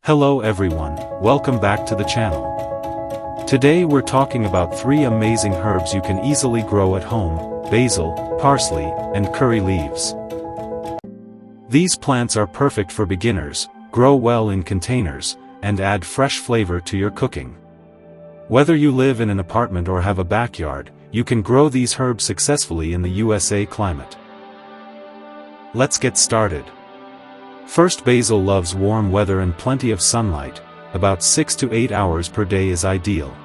Hello everyone, welcome back to the channel. Today we're talking about 3 amazing herbs you can easily grow at home: basil, parsley, and curry leaves. These plants are perfect for beginners, grow well in containers, and add fresh flavor to your cooking. Whether you live in an apartment or have a backyard, you can grow these herbs successfully in the USA climate. Let's get started. First, basil loves warm weather and plenty of sunlight. About 6 to 8 hours per day is ideal.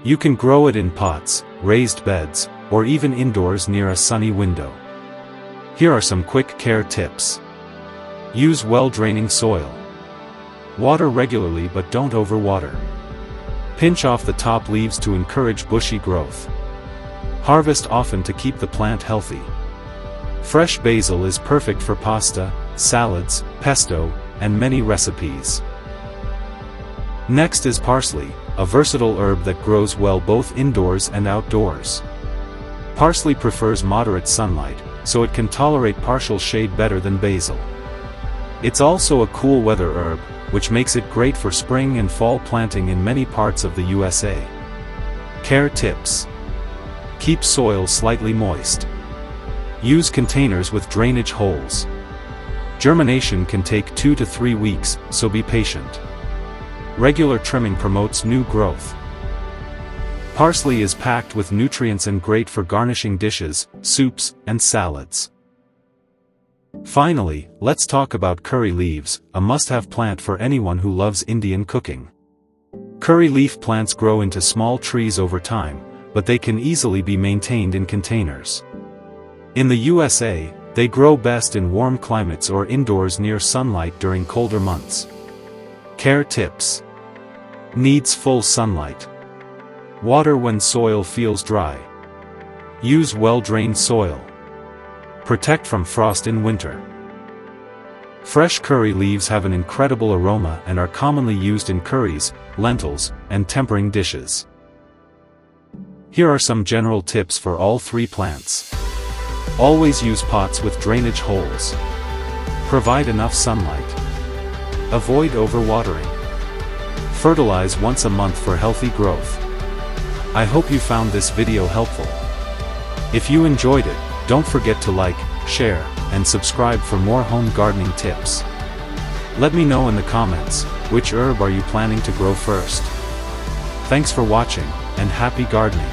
You can grow it in pots, raised beds, or even indoors near a sunny window. Here are some quick care tips. Use well-draining soil. Water regularly but don't overwater. Pinch off the top leaves to encourage bushy growth. Harvest often to keep the plant healthy. Fresh basil is perfect for pasta, salads, pesto, and many recipes. Next is parsley, a versatile herb that grows well both indoors and outdoors. Parsley prefers moderate sunlight, so it can tolerate partial shade better than basil. It's also a cool weather herb, which makes it great for spring and fall planting in many parts of the USA. Care tips. Keep soil slightly moist. Use containers with drainage holes. Germination can take 2 to 3 weeks, so be patient. Regular trimming promotes new growth. Parsley is packed with nutrients and great for garnishing dishes, soups, and salads. Finally, let's talk about curry leaves, a must-have plant for anyone who loves Indian cooking. Curry leaf plants grow into small trees over time, but they can easily be maintained in containers. In the USA, they grow best in warm climates or indoors near sunlight during colder months. Care tips. Needs full sunlight. Water when soil feels dry. Use well-drained soil. Protect from frost in winter. Fresh curry leaves have an incredible aroma and are commonly used in curries, lentils, and tempering dishes. Here are some general tips for all 3 plants. Always use pots with drainage holes. Provide enough sunlight. Avoid overwatering. Fertilize once a month for healthy growth. I hope you found this video helpful. If you enjoyed it, don't forget to like, share, and subscribe for more home gardening tips. Let me know in the comments, which herb are you planning to grow first? Thanks for watching, and happy gardening!